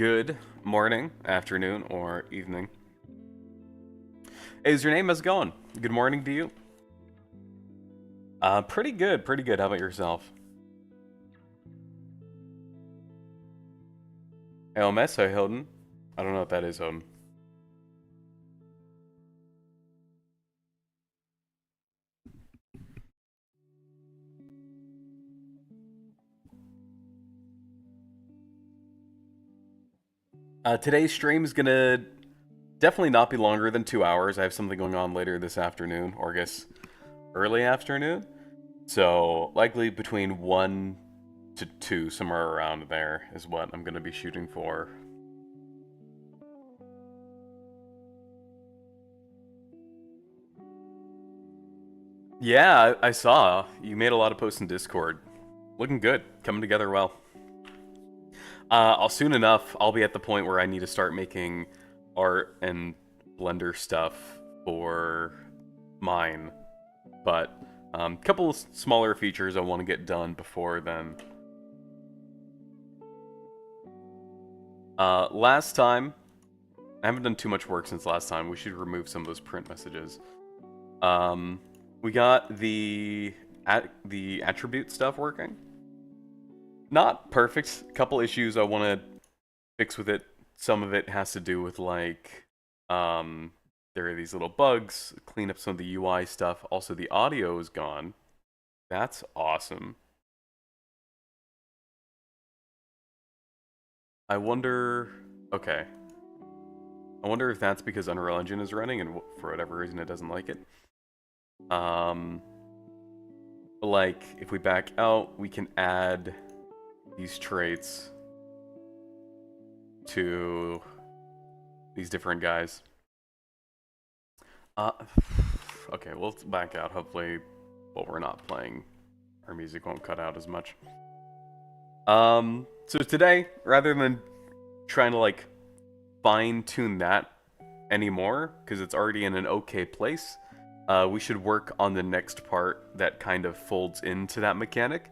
Good morning, afternoon, or evening. Hey, is your name? How's it going? Good morning to you. Pretty good, pretty good. How about yourself? LMS, hi, Hilton. I don't know what that is, Hilton. Today's stream is gonna definitely not be longer than 2 hours. I have something going on later this afternoon, or I guess early afternoon. So, likely between 1 to 2, somewhere around there, is what I'm gonna be shooting for. Yeah, I saw. You made a lot of posts in Discord. Looking good. Coming together well. I'll soon enough, I'll be at the point where I need to start making art and Blender stuff for mine. But a couple smaller features I want to get done before then. Last time, I haven't done too much work since last time. We should remove some of those print messages. We got the attribute stuff working. Not perfect. A couple issues I want to fix with it. Some of it has to do with like, there are these little bugs. Clean up some of the UI stuff. Also, the audio is gone. That's awesome. I wonder. Okay. I wonder if that's because Unreal Engine is running and for whatever reason it doesn't like it. Like if we back out, we can add these traits to these different guys. Okay, we'll back out. Hopefully, while we're not playing, our music won't cut out as much. So today, rather than trying to like fine-tune that anymore, because it's already in an okay place, we should work on the next part that kind of folds into that mechanic,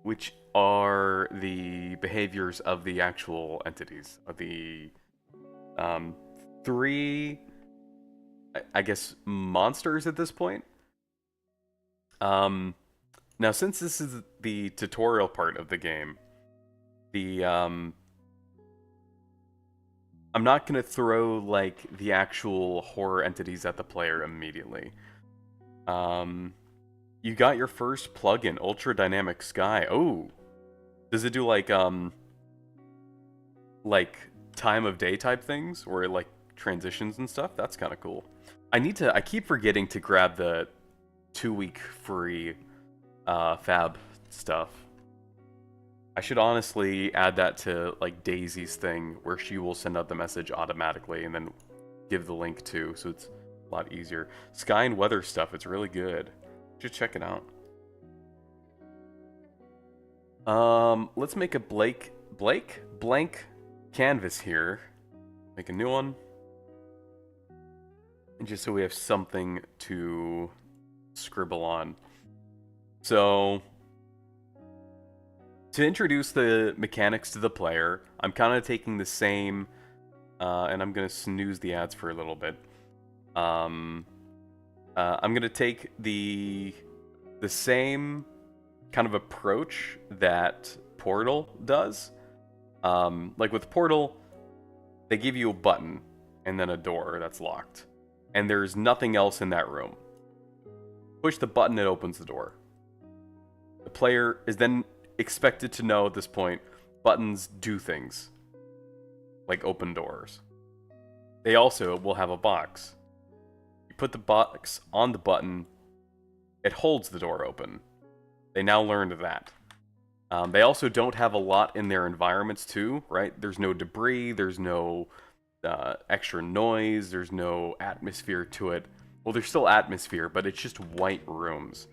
which are the behaviors of the actual entities, of the three, I guess, monsters at this point. Now, since this is the tutorial part of the game, I'm not gonna throw like the actual horror entities at the player immediately. You got your first plugin, Ultra Dynamic Sky. Oh, does it do like time of day type things, or like transitions and stuff? That's kind of cool. I keep forgetting to grab the 2-week free fab stuff. I should honestly add that to like Daisy's thing, where she will send out the message automatically and then give the link to, so it's a lot easier. Sky and weather stuff, it's really good. Just check it out. Let's make a blank canvas here. Make a new one. And just so we have something to scribble on. So, to introduce the mechanics to the player, I'm kind of taking the same, and I'm going to snooze the ads for a little bit. I'm going to take the same kind of approach that Portal does. Like with Portal, they give you a button and then a door that's locked. And there's nothing else in that room. Push the button, it opens the door. The player is then expected to know at this point, buttons do things. Like open doors. They also will have a box. You put the box on the button, it holds the door open. They now learned that. They also don't have a lot in their environments too, right? There's no debris, there's no extra noise, there's no atmosphere to it. Well, there's still atmosphere, but it's just white rooms.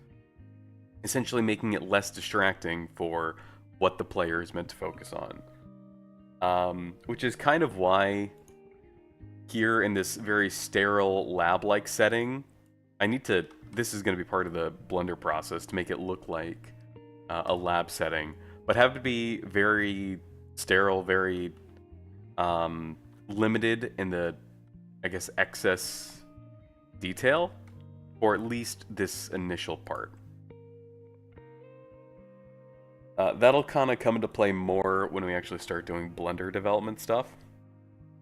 Essentially making it less distracting for what the player is meant to focus on. Which is kind of why here in this very sterile lab-like setting, this is going to be part of the Blender process to make it look like a lab setting, but have to be very sterile, very limited in the, I guess, excess detail, or at least this initial part. That'll kind of come into play more when we actually start doing Blender development stuff.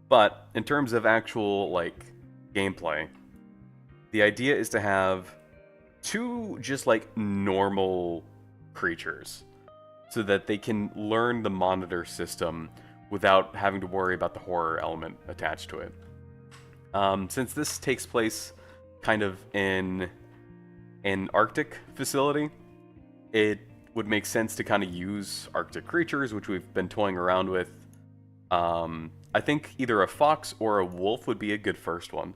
But in terms of actual like gameplay, the idea is to have two just like normal creatures so that they can learn the monitor system without having to worry about the horror element attached to it. Since this takes place kind of in an Arctic facility, it would make sense to kind of use Arctic creatures, which we've been toying around with. I think either a fox or a wolf would be a good first one.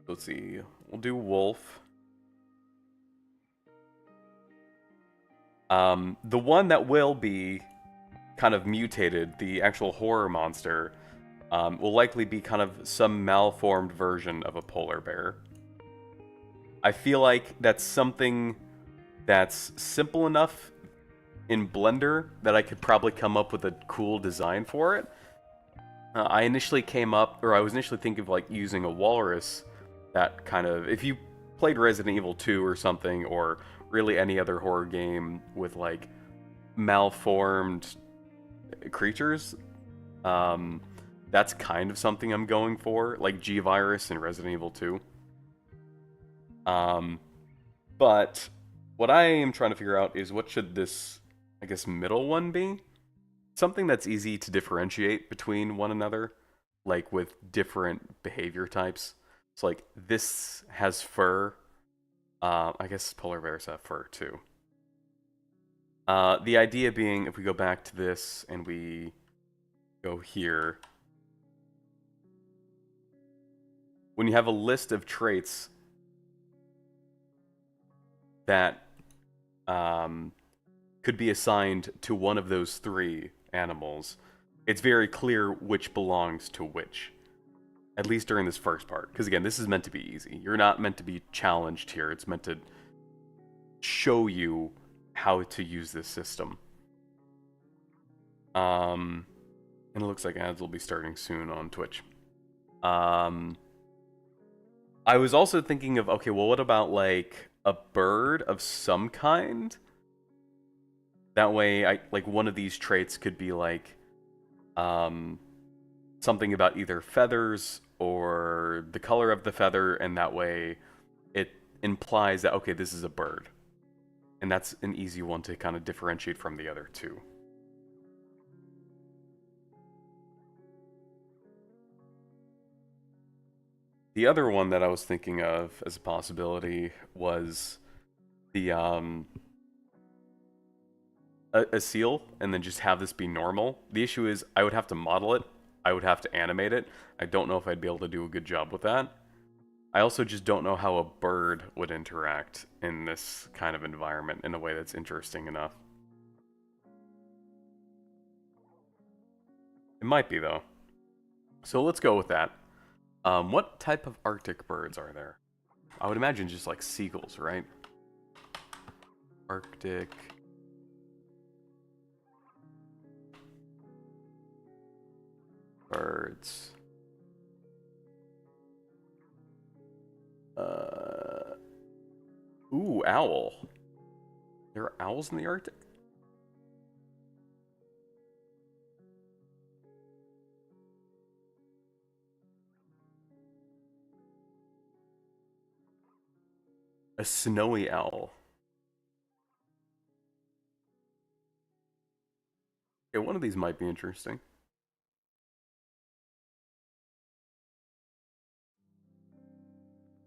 Let's see, we'll do wolf. The one that will be kind of mutated, the actual horror monster, will likely be kind of some malformed version of a polar bear. I feel like that's something that's simple enough in Blender that I could probably come up with a cool design for it. I was initially thinking of like using a walrus that kind of, if you played Resident Evil 2 or something, or really any other horror game with like malformed creatures, that's kind of something I'm going for, like G-Virus in Resident Evil 2. But what I am trying to figure out is what should this, I guess, middle one be? Something that's easy to differentiate between one another, like with different behavior types. So like this has fur. I guess polar bears have fur too. The idea being, if we go back to this and we go here, when you have a list of traits that could be assigned to one of those three animals, it's very clear which belongs to which. At least during this first part. Because again, this is meant to be easy. You're not meant to be challenged here. It's meant to show you how to use this system. And it looks like ads will be starting soon on Twitch. I was also thinking of, okay, well, what about like a bird of some kind? That way, like one of these traits could be like something about either feathers or the color of the feather, and that way it implies that, okay, this is a bird. And that's an easy one to kind of differentiate from the other two. The other one that I was thinking of as a possibility was the a seal, and then just have this be normal. The issue is I would have to model it, I would have to animate it. I don't know if I'd be able to do a good job with that. I also just don't know how a bird would interact in this kind of environment in a way that's interesting enough. It might be, though. So let's go with that. What type of Arctic birds are there? I would imagine just like seagulls, right? Arctic birds. Ooh, owl. There are owls in the Arctic? A snowy owl. Okay, one of these might be interesting.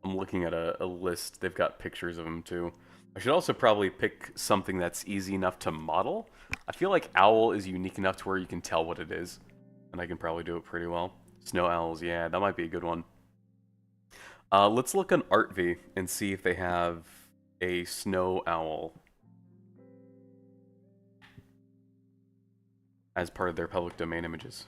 I'm looking at a list. They've got pictures of them too. I should also probably pick something that's easy enough to model. I feel like owl is unique enough to where you can tell what it is, and I can probably do it pretty well. Snow owls, yeah, that might be a good one. Let's look on ArtV and see if they have a snow owl as part of their public domain images.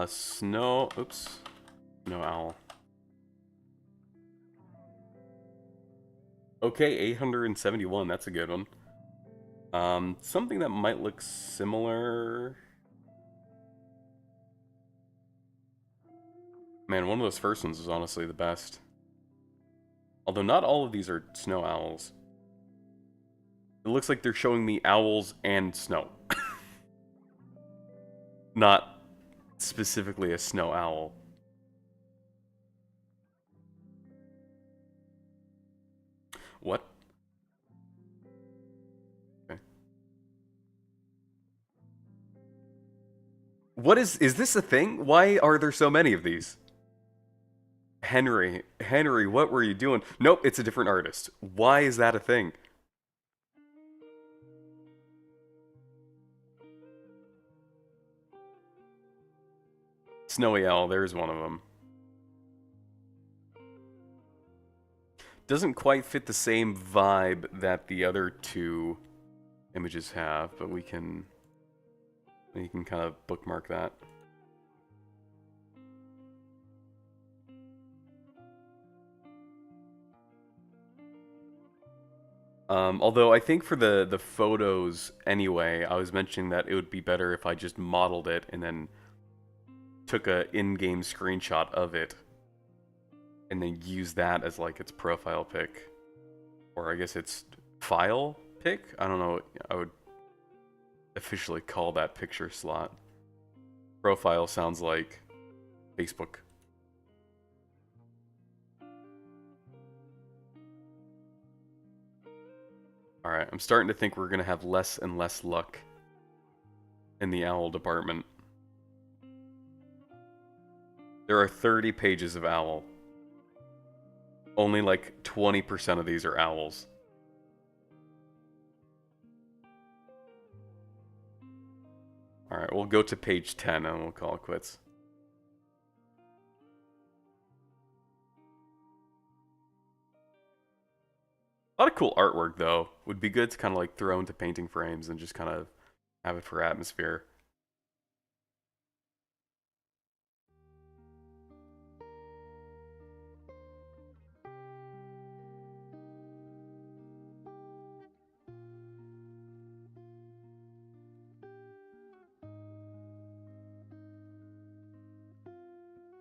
Snow... Oops. No owl. Okay, 871. That's a good one. Something that might look similar... Man, one of those first ones is honestly the best. Although not all of these are snow owls. It looks like they're showing me owls and snow. Not specifically a snow owl. What? Okay. What is this a thing? Why are there so many of these? Henry, what were you doing? Nope, it's a different artist. Why is that a thing? Snowy Owl, there's one of them. Doesn't quite fit the same vibe that the other two images have, but we can kind of bookmark that. Although I think for the photos anyway, I was mentioning that it would be better if I just modeled it and then took a in-game screenshot of it and then use that as like its profile pic. Or I guess it's file pic? I don't know. I would officially call that picture slot. Profile sounds like Facebook. Alright, I'm starting to think we're going to have less and less luck in the owl department. There are 30 pages of owl. Only like 20% of these are owls. Alright, we'll go to page 10 and we'll call it quits. A lot of cool artwork, though. Would be good to kind of like throw into painting frames and just kind of have it for atmosphere.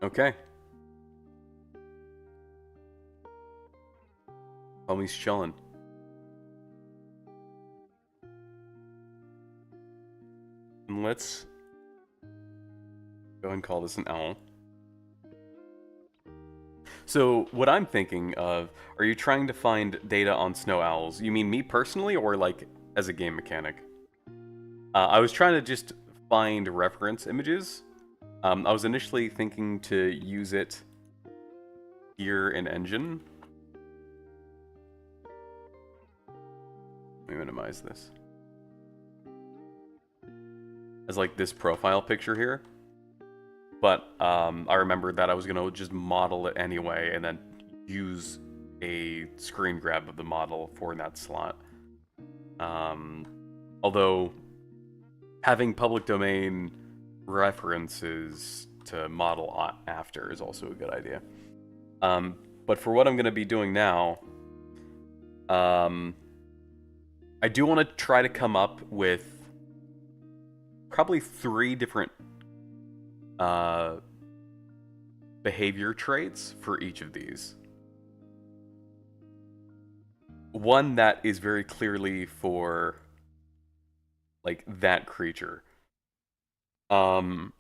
Okay. Homie's chillin'. And let's go and call this an owl. So, what I'm thinking of, are you trying to find data on snow owls? You mean me personally, or like as a game mechanic? I was trying to just find reference images. I was initially thinking to use it here in Engine. Let me minimize this. As like this profile picture here. But I remembered that I was going to just model it anyway and then use a screen grab of the model for that slot. Although having public domain references to model after is also a good idea. But for what I'm going to be doing now, I do want to try to come up with probably 3 different behavior traits for each of these. One that is very clearly for like that creature. And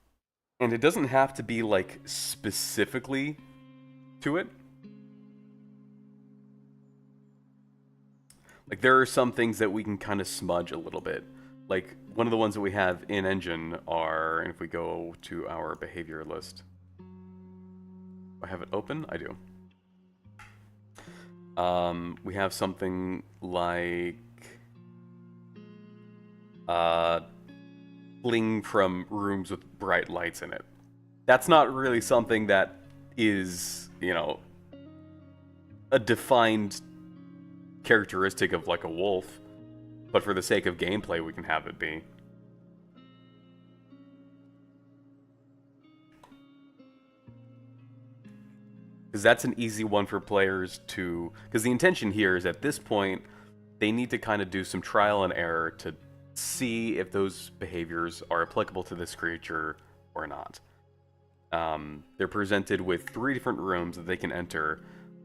it doesn't have to be like specifically to it. Like there are some things that we can kind of smudge a little bit. Like one of the ones that we have in Engine are, and if we go to our behavior list, do I have it open? I do. We have something like fling from rooms with bright lights in it. That's not really something that is, you know, a defined characteristic of like a wolf, but for the sake of gameplay we can have it be. because that's an easy one for players to... Because the intention here is at this point, they need to kind of do some trial and error to see if those behaviors are applicable to this creature or not. They're presented with 3 different rooms that they can enter,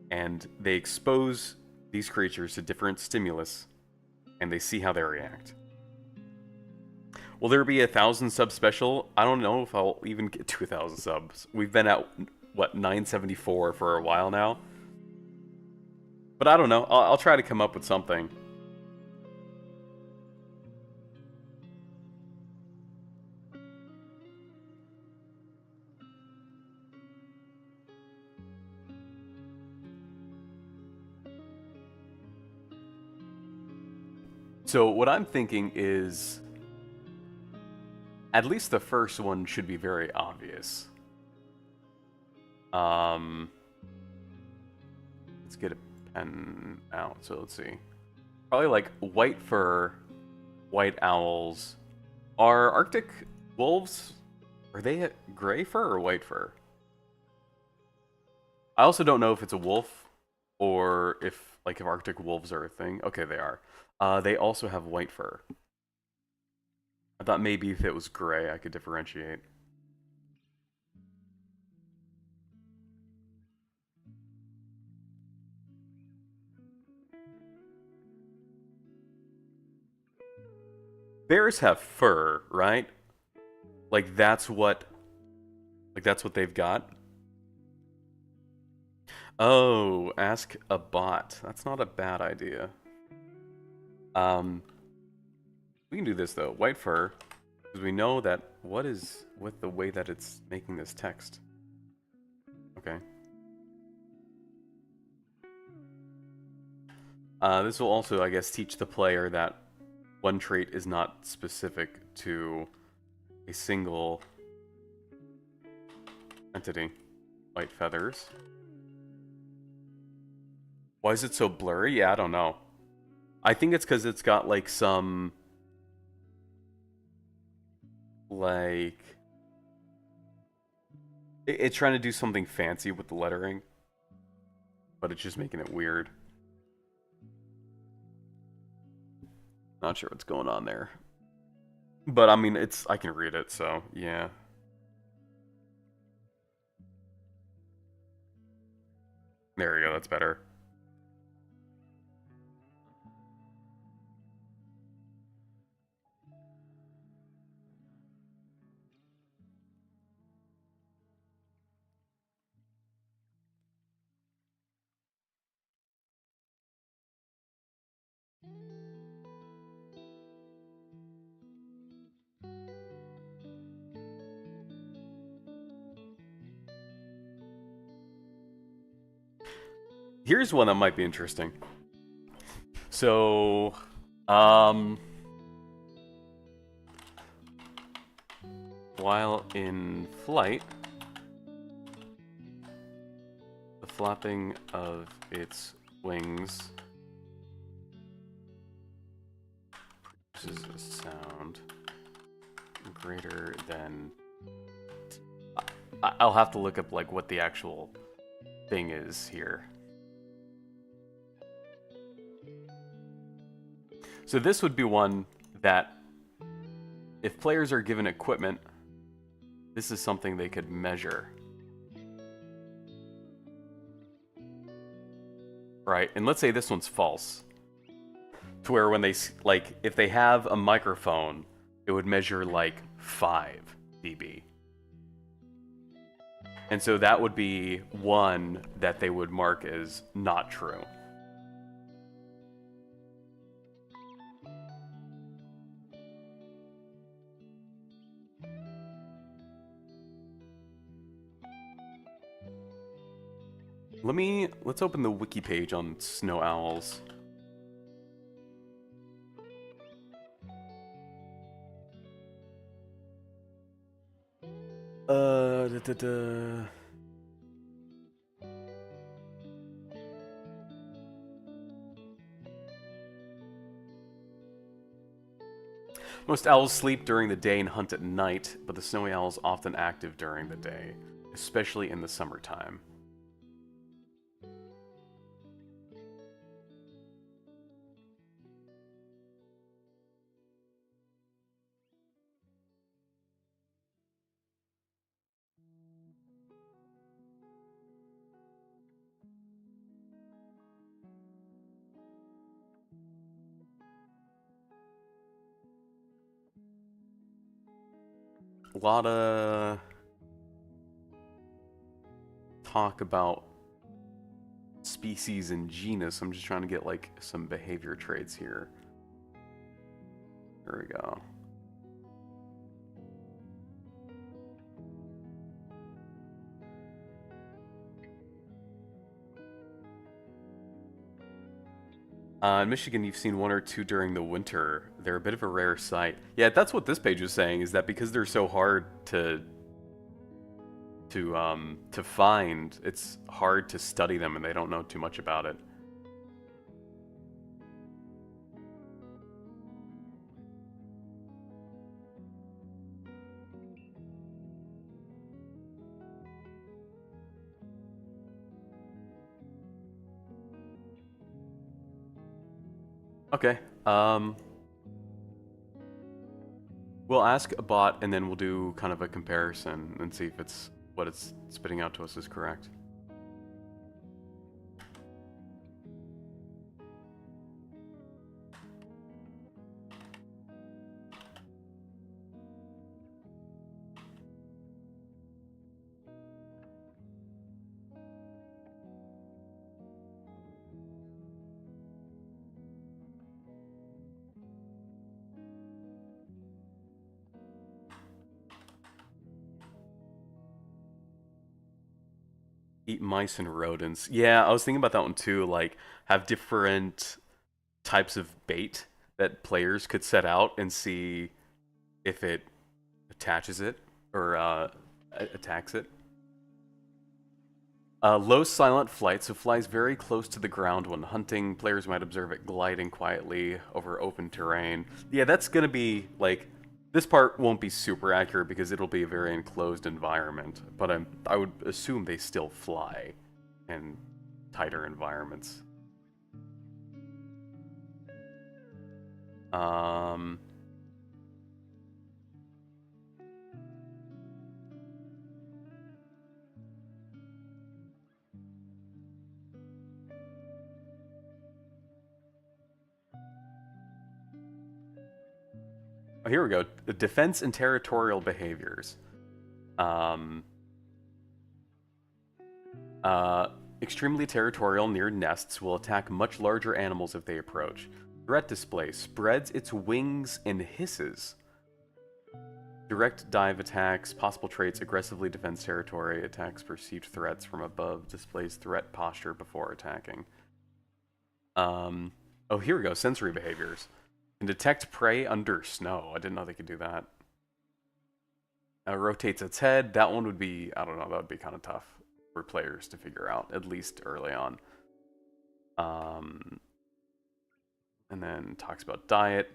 and they expose these creatures to different stimulus, and they see how they react. Will there be a 1,000 sub special? I don't know if I'll even get to 1,000 subs. We've been at, what, 974 for a while now? But I don't know. I'll try to come up with something. So what I'm thinking is, at least the first one should be very obvious. Let's get a pen out. So let's see. Probably like white fur, white owls. Are Arctic wolves, are they gray fur or white fur? I also don't know if it's a wolf or if Arctic wolves are a thing. Okay, they are. They also have white fur. I thought maybe if it was gray, I could differentiate. Bears have fur, right? Like that's what they've got. Oh, ask a bot. That's not a bad idea. We can do this though. White fur, because we know that what is with the way that it's making this text. Okay. This will also, I guess, teach the player that one trait is not specific to a single entity. White feathers. Why is it so blurry? Yeah, I don't know. I think it's because it's got like some... It's trying to do something fancy with the lettering, but it's just making it weird. Not sure what's going on there. But I mean, I can read it, so yeah. There we go, that's better. Here's one that might be interesting. So, while in flight, the flapping of its wings produces a sound greater than... I'll have to look up like what the actual thing is here. So this would be one that, if players are given equipment, this is something they could measure. Right, and let's say this one's false. To where when they, like, if they have a microphone, it would measure like 5 dB. And so that would be one that they would mark as not true. Let's open the wiki page on snow owls. Most owls sleep during the day and hunt at night, but the snowy owl is often active during the day, especially in the summertime. a lot of talk about species and genus. I'm just trying to get like some behavior traits here. There we go. In Michigan, you've seen one or two during the winter. They're a bit of a rare sight. Yeah, that's what this page was saying, is that because they're so hard to find, it's hard to study them and they don't know too much about it. Okay. We'll ask a bot and then we'll do kind of a comparison and see if it's what it's spitting out to us is correct. Eat mice and rodents. Yeah, I was thinking about that one too. Like, have different types of bait that players could set out and see if it attaches it or attacks it. Low silent flight, so flies very close to the ground when hunting. Players might observe it gliding quietly over open terrain. Yeah, that's gonna be like this part won't be super accurate because it'll be a very enclosed environment. But I would assume they still fly in tighter environments. Um. Oh, here we go. Defense and territorial behaviors. Um, uh, Extremely territorial near nests will attack much larger animals if they approach. Threat display spreads its wings and hisses. Direct dive attacks, possible traits, aggressively defends territory, attacks perceived threats from above, displays threat posture before attacking. Oh, here we go. Sensory behaviors. Can detect prey under snow. I didn't know they could do that. Rotates its head. That one would be, I don't know, that would be kind of tough for players to figure out, at least early on. And then talks about diet.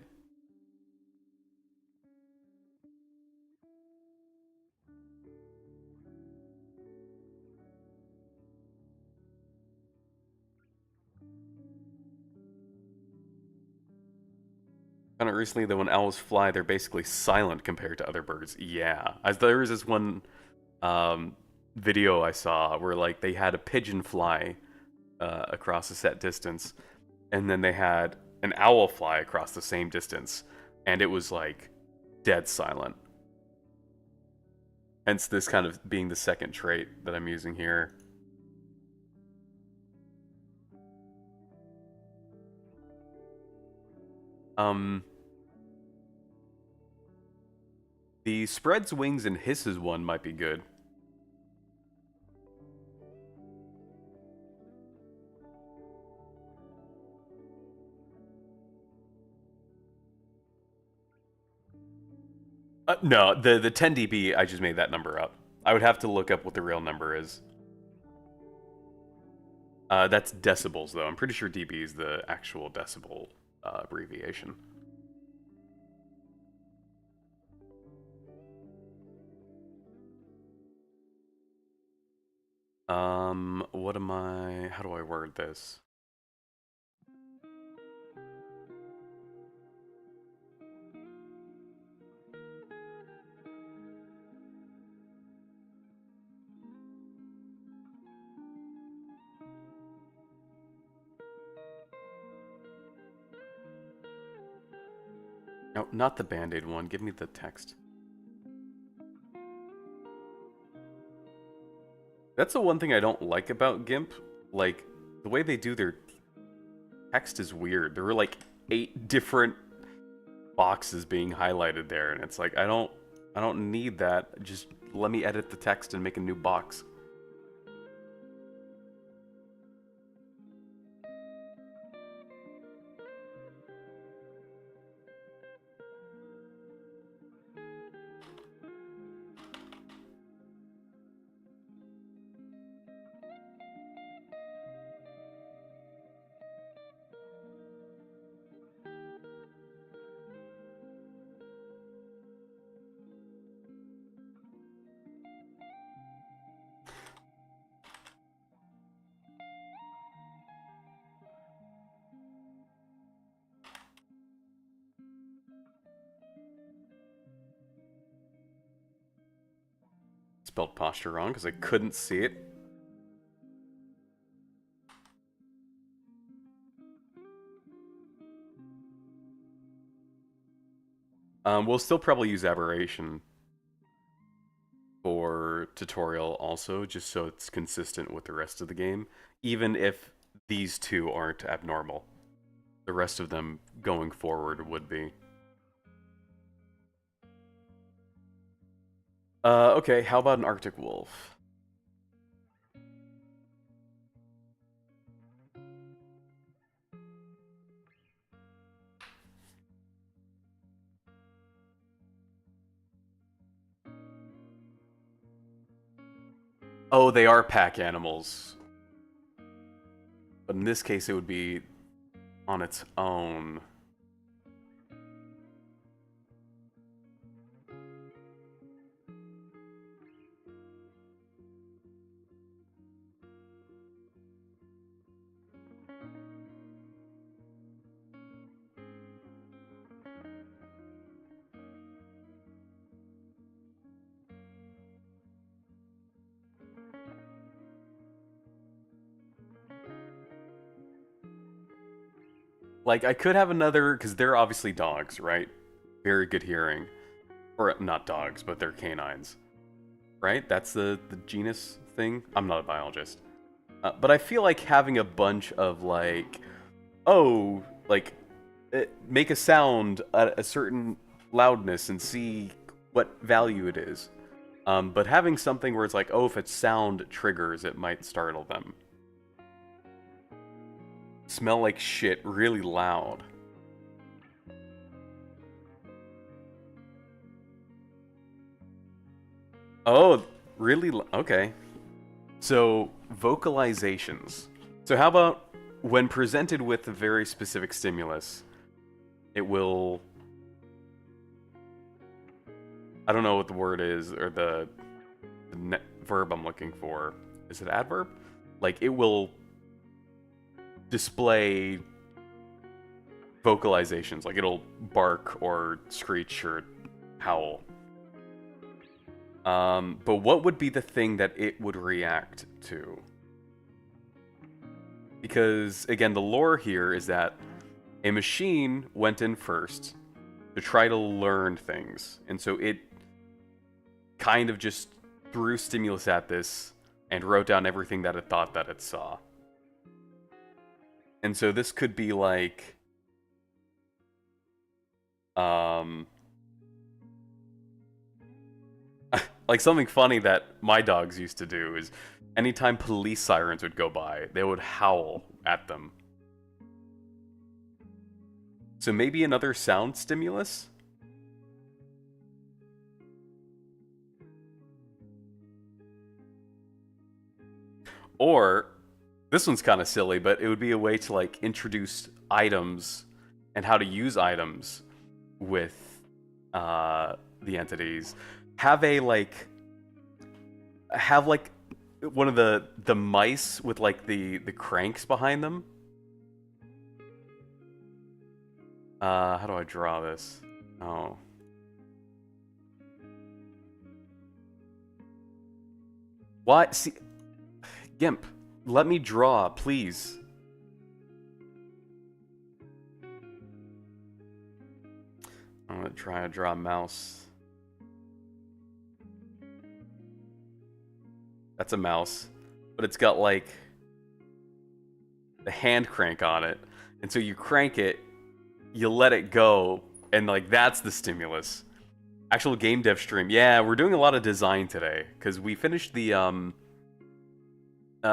Kind of recently, though, when owls fly, they're basically silent compared to other birds. Yeah, as there was this one video I saw where like they had a pigeon fly across a set distance, and then they had an owl fly across the same distance, and it was like dead silent. Hence, this kind of being the second trait that I'm using here. Um, the spreads wings and hisses one might be good. No, the 10 dB, I just made that number up. I would have to look up what the real number is. That's decibels, though. I'm pretty sure dB is the actual decibel abbreviation. What am I... How do I word this? No, not the Band-Aid one. Give me the text. That's the one thing I don't like about GIMP. Like, the way they do their text is weird. There were like 8 different boxes being highlighted there, and it's like I don't need that. Just let me edit the text and make a new box. Spelled posture wrong because I couldn't see it. We'll still probably use aberration for tutorial also, just so it's consistent with the rest of the game, even if these two aren't abnormal. The rest of them going forward would be. Okay, how about an Arctic wolf? Oh, they are pack animals. But in this case, it would be on its own. Like, I could have another, because they're obviously dogs, right? Very good hearing. Or, not dogs, but they're canines. Right? That's the genus thing? I'm not a biologist. But I feel like having a bunch of, like, oh, like, make a sound at a certain loudness and see what value it is. But having something where it's like, oh, if its sound triggers, it might startle them. Smell like shit, really loud. Oh, really? Okay. So, vocalizations. So how about when presented with a very specific stimulus, it will... I don't know what the word is, or the verb I'm looking for. Is it adverb? Like, it will display vocalizations. Like, it'll bark or screech or howl. But what would be the thing that it would react to? Because, again, the lore here is that a machine went in first to try to learn things. And so it kind of just threw stimulus at this and wrote down everything that it thought that it saw. And so this could be like... like something funny that my dogs used to do is anytime police sirens would go by, they would howl at them. So maybe another sound stimulus? Or, this one's kind of silly, but it would be a way to like introduce items and how to use items with the entities. Have one of the mice with like the cranks behind them. How do I draw this? Oh. Why? See, GIMP, let me draw, please. I'm gonna try to draw a mouse. That's a mouse. But it's got like the hand crank on it. And so you crank it, you let it go, and like that's the stimulus. Actual game dev stream. Yeah, we're doing a lot of design today because we finished the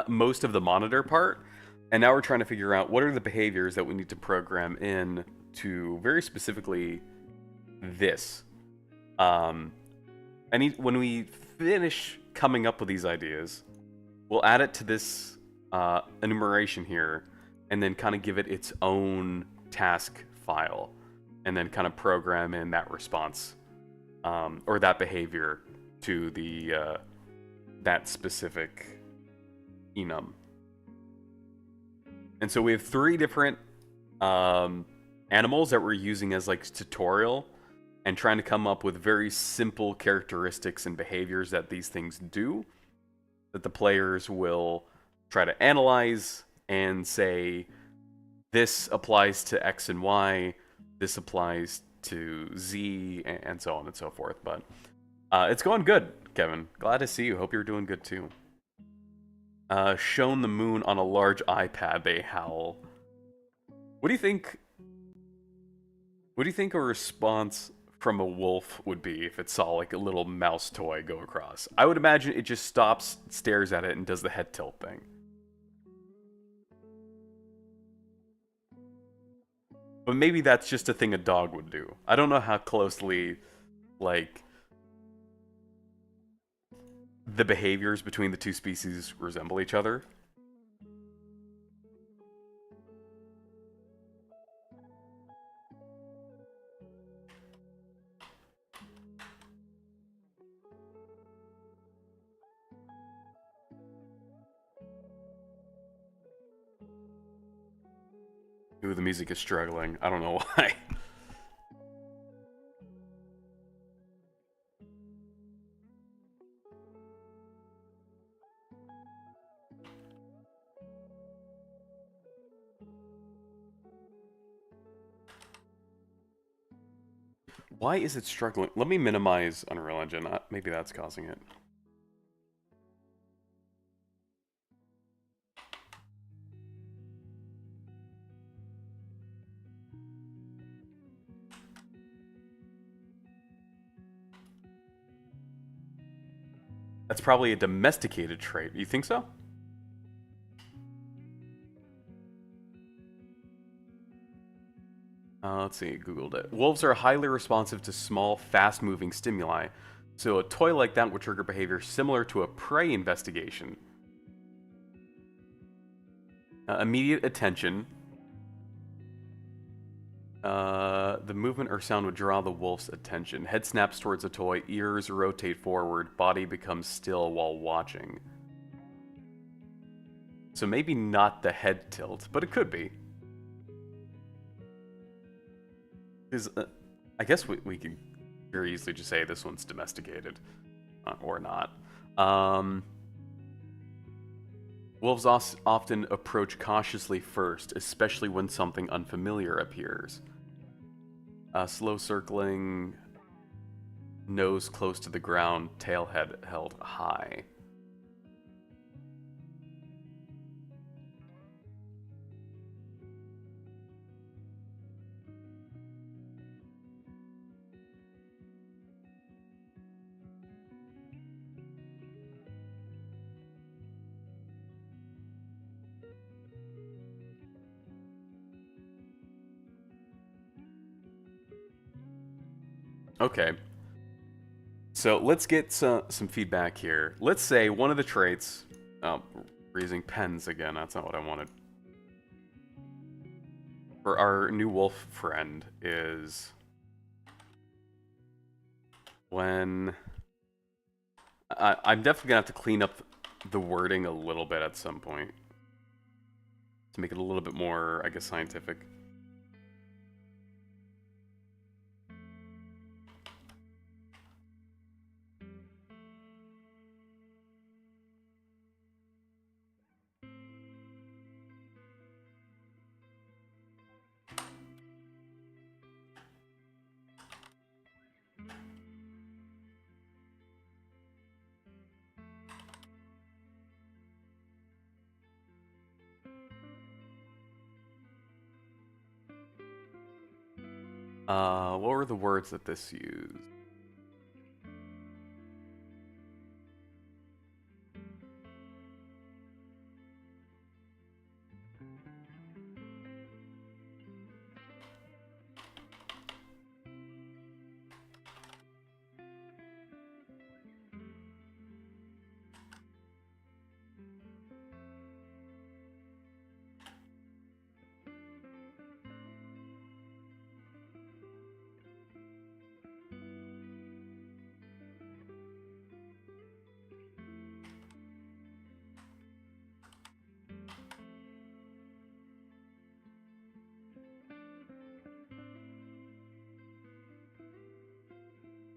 most of the monitor part, and now we're trying to figure out what are the behaviors that we need to program in to very specifically this. When we finish coming up with these ideas, we'll add it to this enumeration here, and then kind of give it its own task file, and then kind of program in that response or that behavior to the that specific enum. And so we have 3 different animals that we're using as like tutorial, and trying to come up with very simple characteristics and behaviors that these things do, that the players will try to analyze and say, this applies to X and Y, this applies to Z, and so on and so forth. But it's going good, Kevin. Glad to see you. Hope you're doing good too. Shown the moon on a large iPad, they howl. What do you think? What do you think a response from a wolf would be if it saw like a little mouse toy go across? I would imagine it just stops, stares at it, and does the head tilt thing. But maybe that's just a thing a dog would do. I don't know how closely, like, the behaviors between the 2 species resemble each other. Ooh, the music is struggling. I don't know why. Why is it struggling? Let me minimize Unreal Engine. Maybe that's causing it. That's probably a domesticated trait. You think so? Let's see, Googled it. Wolves are highly responsive to small, fast-moving stimuli, so a toy like that would trigger behavior similar to a prey investigation. Immediate attention. The movement or sound would draw the wolf's attention. Head snaps towards a toy, ears rotate forward, body becomes still while watching. So maybe not the head tilt, but it could be. Because I guess we could very easily just say this one's domesticated, or not. Wolves often approach cautiously first, especially when something unfamiliar appears. Slow circling, nose close to the ground, tail head held high. Okay. So let's get some feedback here. Let's say one of the traits... Oh, we're using pens again. That's not what I wanted. For our new wolf friend is... when... I'm definitely going to have to clean up the wording a little bit at some point. To make it a little bit more, I guess, scientific. What were the words that this used?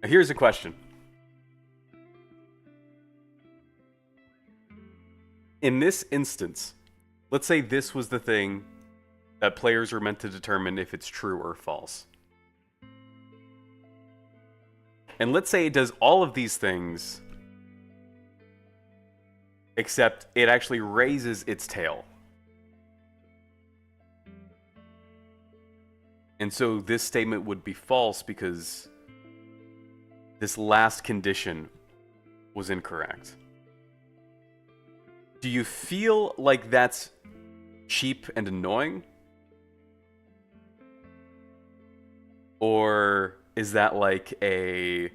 Here's a question. In this instance, let's say this was the thing that players are meant to determine if it's true or false. And let's say it does all of these things, except it actually raises its tail. And so this statement would be false because this last condition was incorrect. Do you feel like that's cheap and annoying? Or is that like an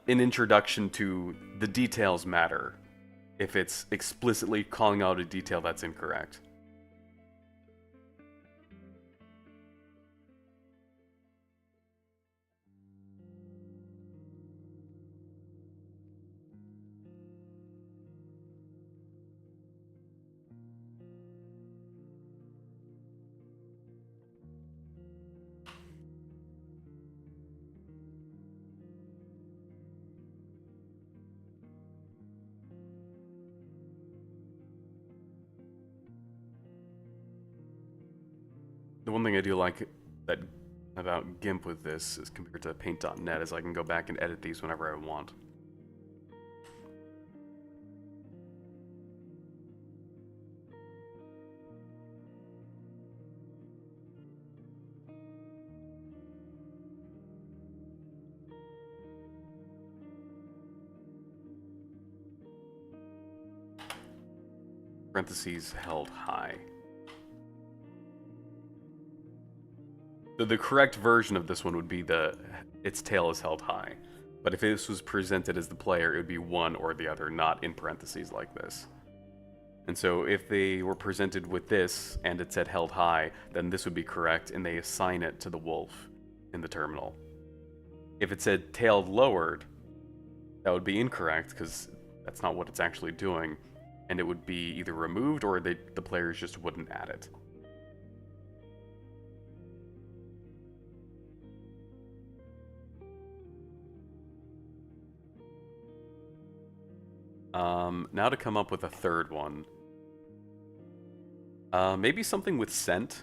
introduction to the details matter if it's explicitly calling out a detail that's incorrect? The one thing I do like that about GIMP with this is compared to Paint.net is I can go back and edit these whenever I want. Parentheses held high. So the correct version of this one would be its tail is held high. But if this was presented as the player, it would be one or the other, not in parentheses like this. And so if they were presented with this and it said held high, then this would be correct and they assign it to the wolf in the terminal. If it said tailed lowered, that would be incorrect because that's not what it's actually doing. And it would be either removed or the players just wouldn't add it. Now to come up with a third one. Maybe something with scent.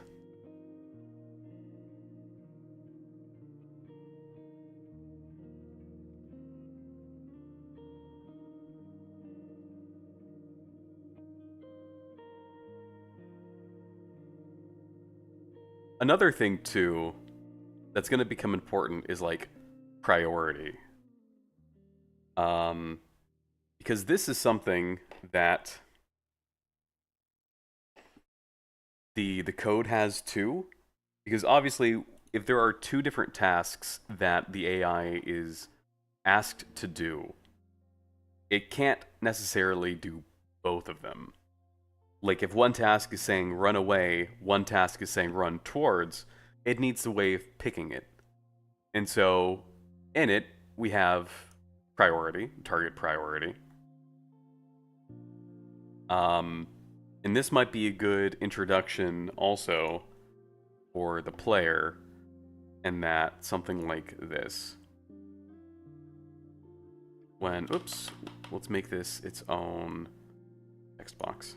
Another thing, too, that's going to become important is, like, priority. Because this is something that the code has, too. Because, obviously, if there are two different tasks that the AI is asked to do, it can't necessarily do both of them. Like, if one task is saying run away, one task is saying run towards, it needs a way of picking it. And so, in it, we have priority, target priority. And this might be a good introduction also for the player, and that something like this. When, oops, let's make this its own text box.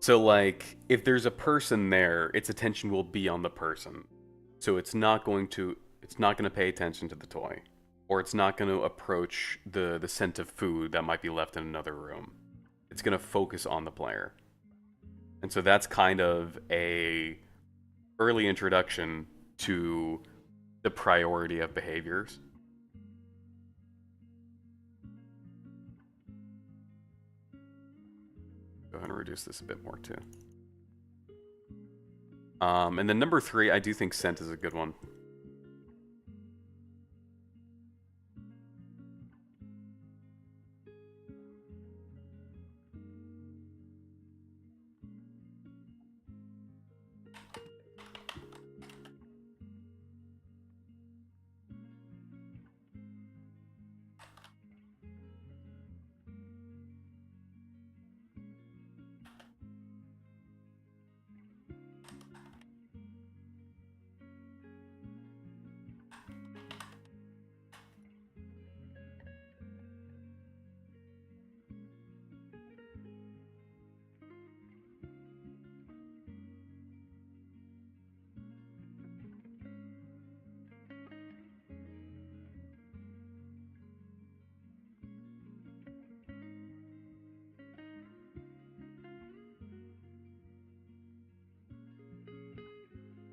So, like, if there's a person there, its attention will be on the person. So it's not going to pay attention to the toy, or it's not going to approach the scent of food that might be left in another room. It's going to focus on the player. And so that's kind of a early introduction to the priority of behaviors. Go ahead and reduce this a bit more too. And then number 3, I do think scent is a good one.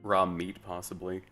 Raw meat, possibly.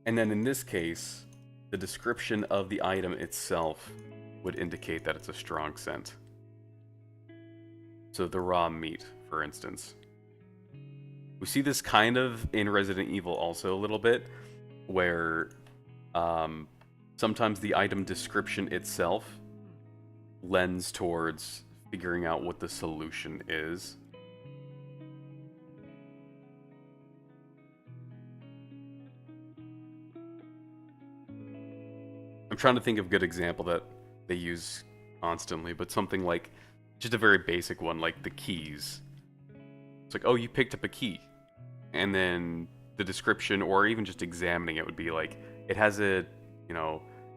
And then in this case, the description of the item itself would indicate that it's a strong scent. So the raw meat, for instance. We see this kind of in Resident Evil also a little bit, where sometimes the item description itself lends towards figuring out what the solution is. I'm trying to think of a good example that they use constantly, but something like just a very basic one, like the keys. It's like, oh, you picked up a key. And then the description, or even just examining it, would be like, it has a,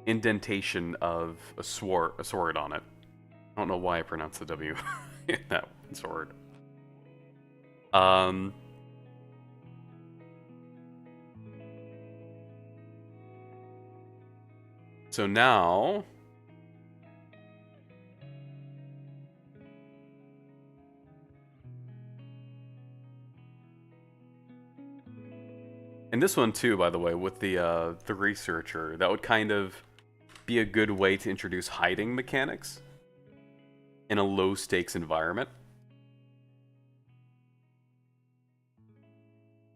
indentation of a sword on it. I don't know why I pronounced the W in that one, sword. So now... And this one too, by the way, with the researcher, that would kind of be a good way to introduce hiding mechanics in a low-stakes environment.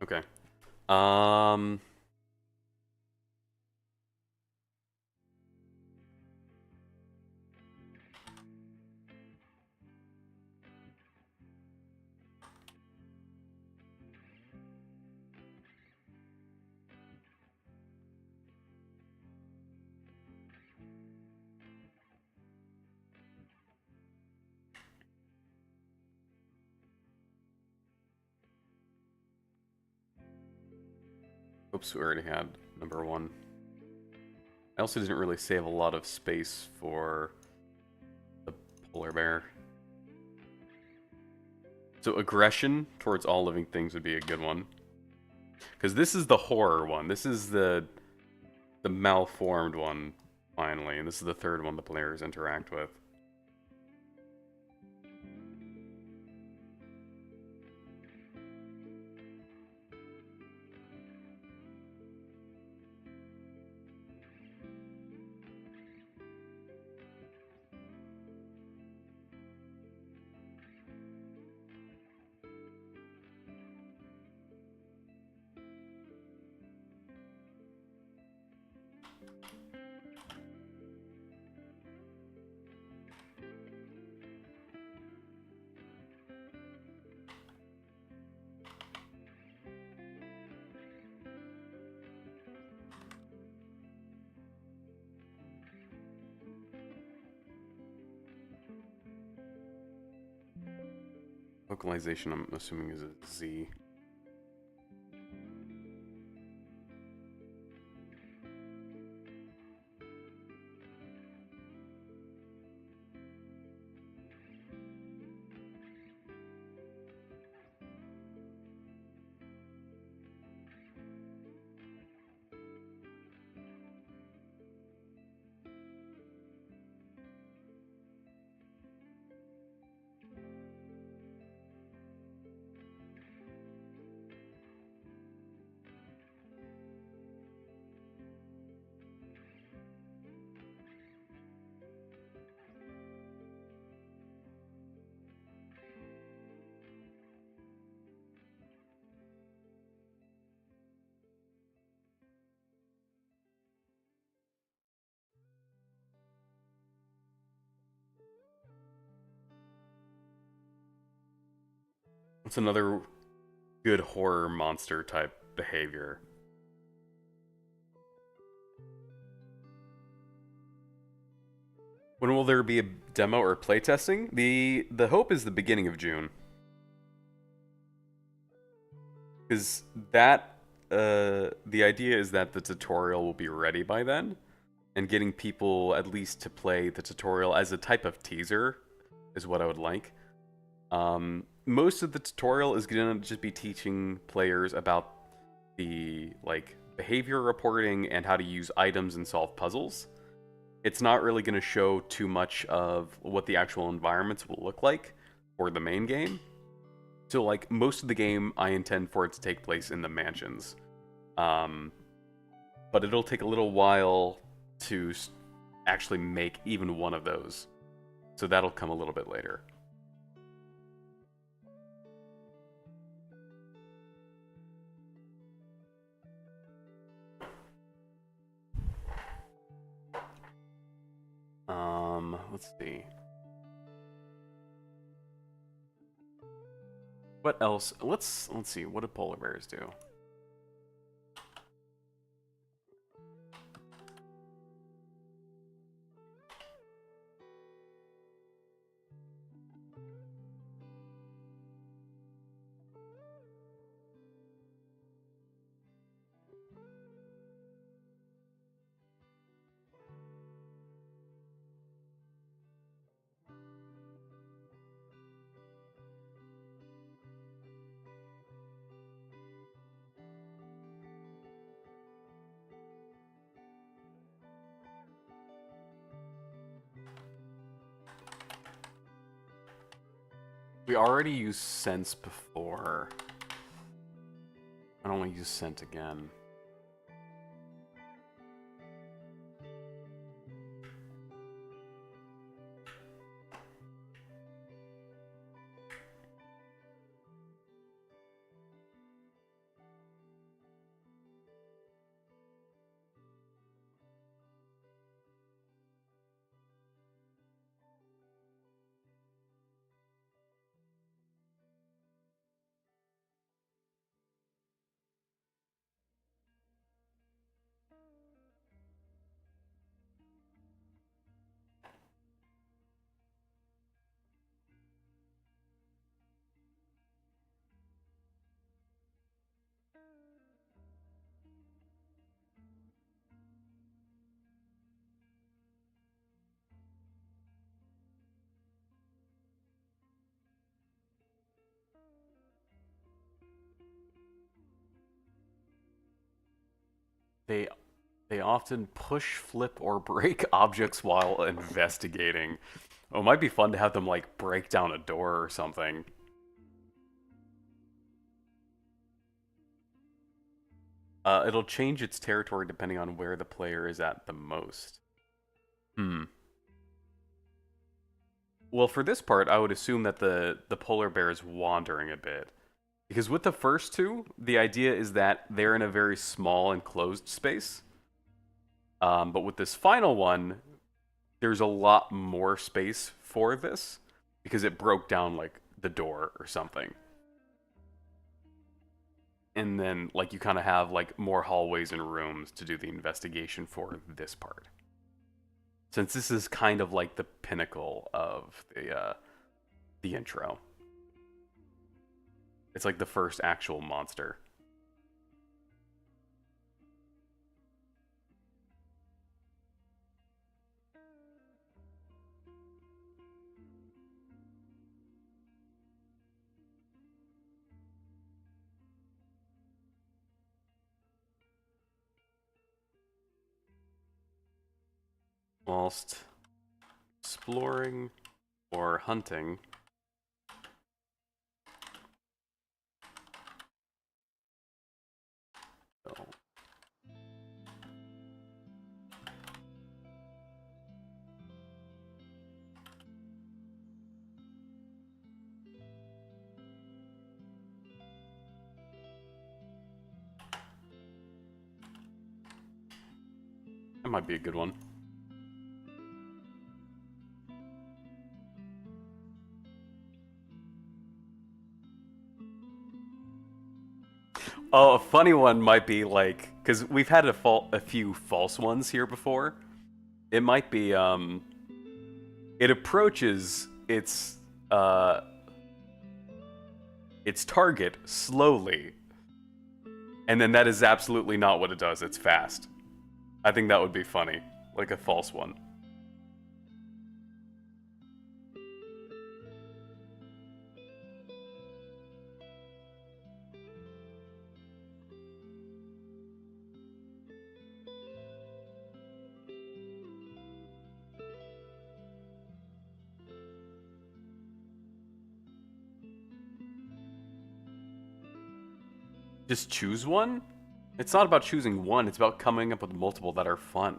Okay. Oops, we already had number 1. I also didn't really save a lot of space for the polar bear. So aggression towards all living things would be a good one. Because this is the horror one. This is the malformed one, finally, and this is the third one the players interact with. Localization, I'm assuming, is a Z. What's another good horror monster type behavior? When will there be a demo or playtesting? The hope is the beginning of June. Because the idea is that the tutorial will be ready by then, and getting people at least to play the tutorial as a type of teaser is what I would like. Most of the tutorial is gonna just be teaching players about the behavior reporting and how to use items and solve puzzles. It's not really gonna show too much of what the actual environments will look like for the main game. So like most of the game, I intend for it to take place in the mansions, um, but it'll take a little while to actually make even one of those. So that'll come a little bit later. Let's see. What else? Let's see. What do polar bears do? We already used sense before. I don't want to use scent again. They they often push, flip, or break objects while investigating. Oh, it might be fun to have them like break down a door or something. It'll change its territory depending on where the player is at the most. Hmm. Well, for this part, I would assume that the polar bear is wandering a bit. Because with the first two, the idea is that they're in a very small enclosed space. But with this final one, there's a lot more space for this because it broke down like the door or something. And then like you kind of have like more hallways and rooms to do the investigation for this part. Since this is kind of like the pinnacle of the intro. It's like the first actual monster. Whilst exploring or hunting, so that might be a good one. Oh, a funny one might be like, because we've had a few false ones here before. It might be, it approaches its target slowly, and then that is absolutely not what it does. It's fast. I think that would be funny, like a false one. Just choose one? It's not about choosing one, it's about coming up with multiple that are fun.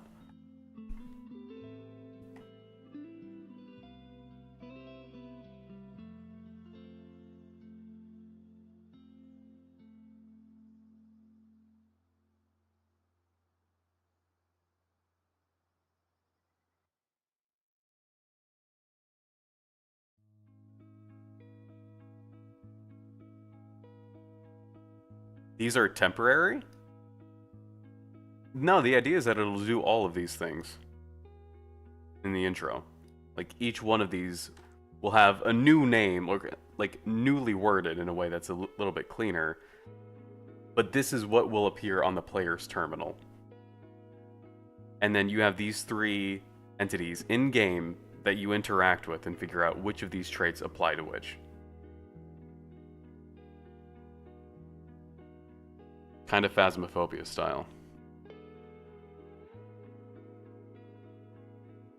These are temporary? No, the idea is that it'll do all of these things in the intro. Like each one of these will have a new name, or like newly worded in a way that's a little bit cleaner. But this is what will appear on the player's terminal. And then you have these three entities in game that you interact with and figure out which of these traits apply to which. Kind of Phasmophobia style.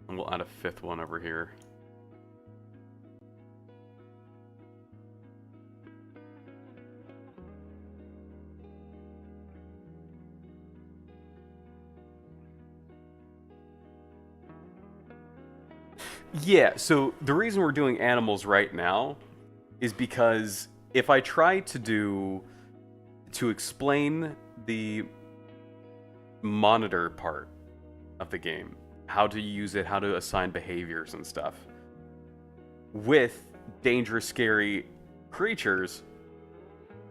And we'll add a fifth one over here. Yeah, so the reason we're doing animals right now is because if I try to explain the monitor part of the game, how to use it, how to assign behaviors and stuff, with dangerous, scary creatures,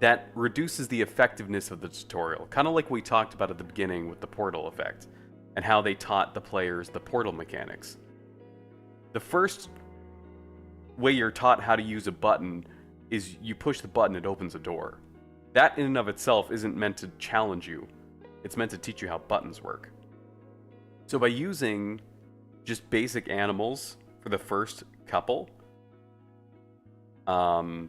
that reduces the effectiveness of the tutorial. Kind of like we talked about at the beginning with the portal effect, and how they taught the players the portal mechanics. The first way you're taught how to use a button is you push the button, it opens a door. That in and of itself isn't meant to challenge you. It's meant to teach you how buttons work. So by using just basic animals for the first couple, to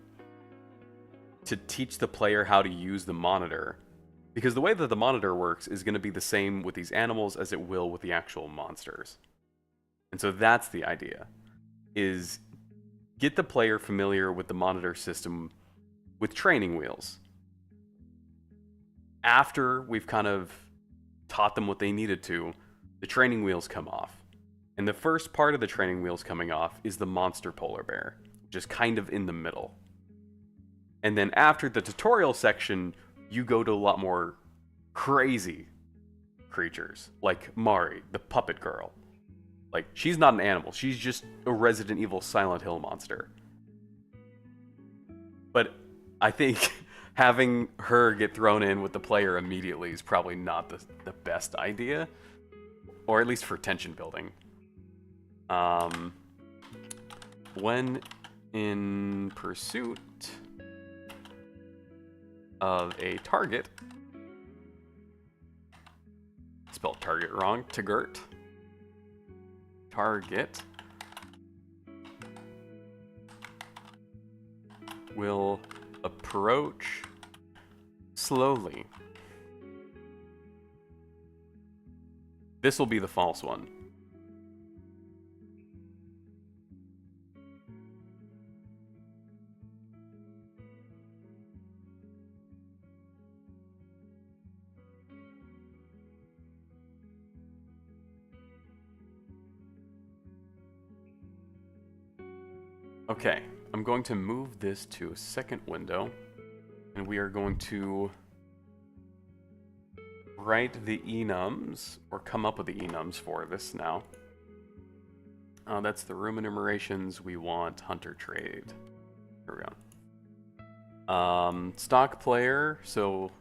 teach the player how to use the monitor, Because the way that the monitor works is going to be the same with these animals as it will with the actual monsters. And so that's the idea, is get the player familiar with the monitor system with training wheels. After we've kind of taught them what they needed to, the training wheels come off. And the first part of the training wheels coming off is the monster polar bear, which is kind of in the middle. And then after the tutorial section, you go to a lot more crazy creatures, like Mari, the puppet girl. Like, she's not an animal, she's just a Resident Evil Silent Hill monster. But I think having her get thrown in with the player immediately is probably not the best idea, or at least for tension building. When in pursuit of a target, spelled target wrong, Taggart, target will approach slowly. This will be the false one. Okay, I'm going to move this to a second window, and we are going to write the enums, or come up with the enums for this now. That's the room enumerations. We want hunter trade. Here we go. Stock player, so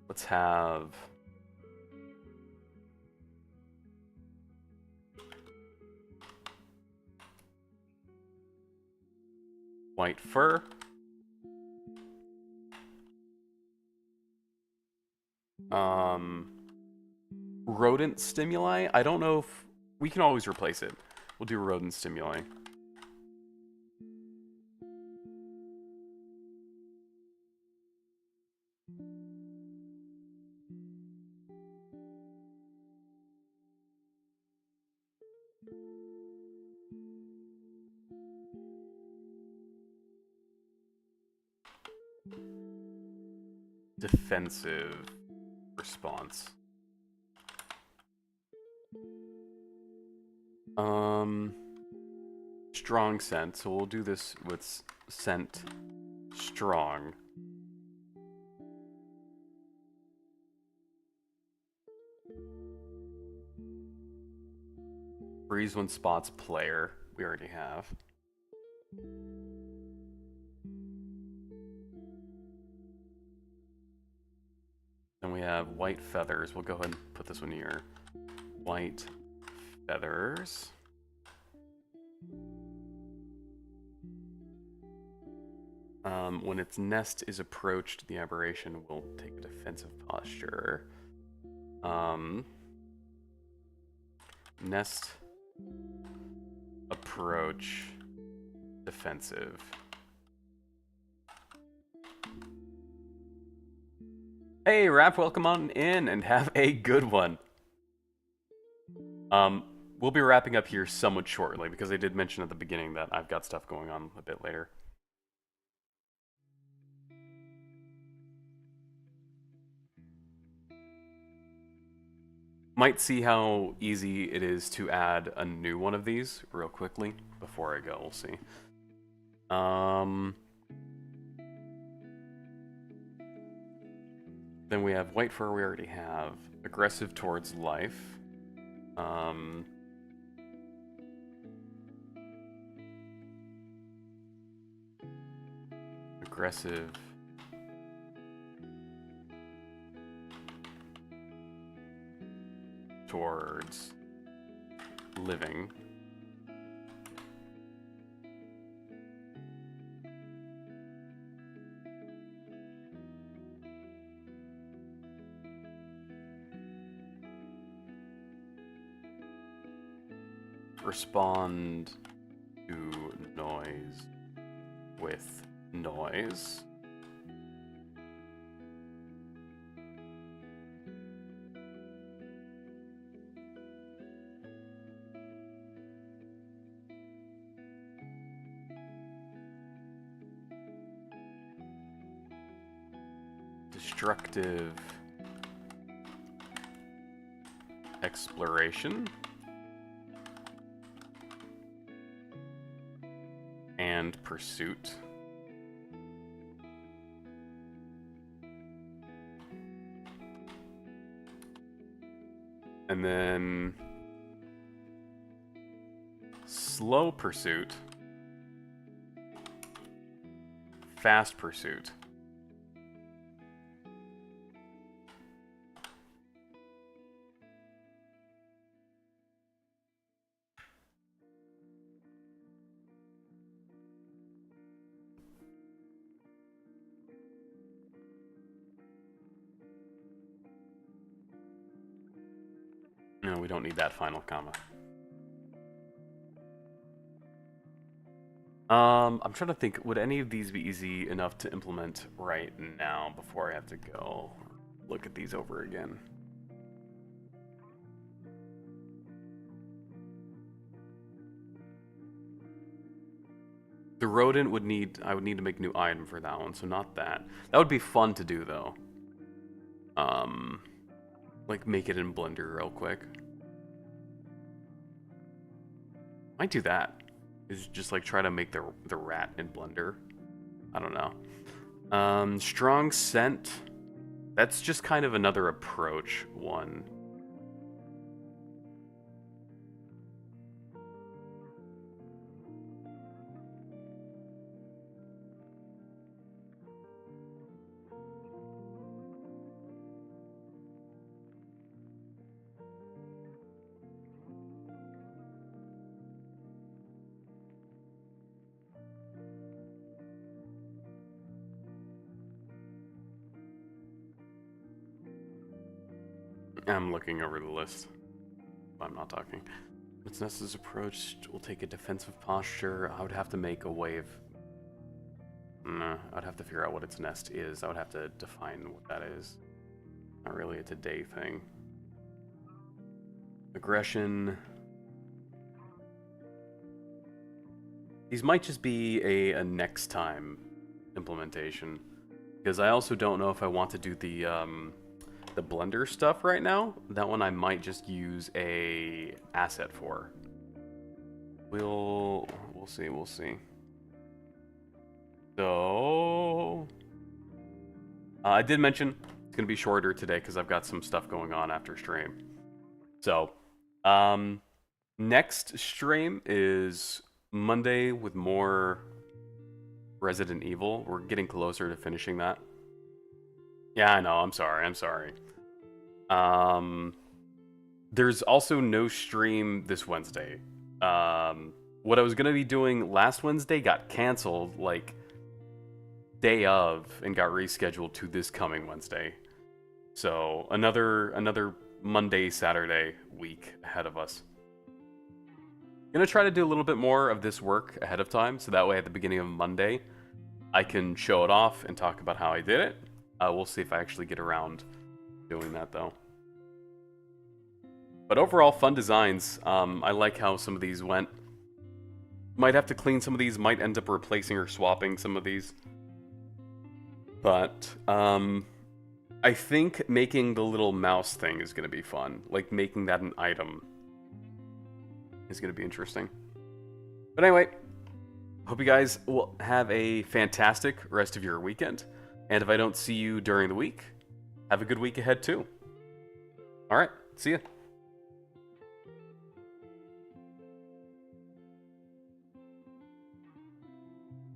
let's have white fur. Rodent stimuli. I don't know if we can always replace it. We'll do rodent stimuli. Defensive response. Strong scent. So we'll do this with scent strong. Freeze when spots player. We already have. Then we have white feathers. We'll go ahead and put this one here. White feathers. When its nest is approached, the aberration will take a defensive posture. Nest approach defensive. Hey, Rap, welcome on in and have a good one. We'll be wrapping up here somewhat shortly because I did mention at the beginning that I've got stuff going on a bit later. Might see how easy it is to add a new one of these real quickly before I go. We'll see. Then we have white fur. We already have aggressive towards life. Aggressive. Towards living. Respond to noise with noise. destructive exploration and pursuit. And then slow pursuit, fast pursuit. No, we don't need that final comma. I'm trying to think, would any of these be easy enough to implement right now before I have to go look at these over again? The rodent would need, I would need to make a new item for that one, so not that. That would be fun to do though. Like make it in Blender real quick. Might do that. Is just like try to make the rat in Blender. I don't know. Strong scent. That's just kind of another approach one. I'm looking over the list. I'm not talking. Its nest is approached. Will take a defensive posture. I would have to make a way of. Nah, I'd have to figure out what its nest is. I would have to define what that is. Not really a today thing. Aggression. These might just be a next time implementation, because I also don't know if I want to do the Blender stuff right now. That one I might just use a asset for. We'll see. So I did mention it's gonna be shorter today because I've got some stuff going on after stream. So next stream is Monday with more Resident Evil. We're getting closer to finishing that. Yeah, I know. I'm sorry. There's also no stream this Wednesday. What I was gonna be doing last Wednesday got canceled, like day of, and got rescheduled to this coming Wednesday. So another Monday, Saturday week ahead of us. Gonna try to do a little bit more of this work ahead of time, so that way at the beginning of Monday, I can show it off and talk about how I did it. We'll see if I actually get around doing that though. But overall, fun designs. I like how some of these went. Might have to clean some of these, might end up replacing or swapping some of these. But I think making the little mouse thing is going to be fun. Like making that an item is going to be interesting. But anyway, hope you guys will have a fantastic rest of your weekend. And if I don't see you during the week, have a good week ahead too. All right, see ya.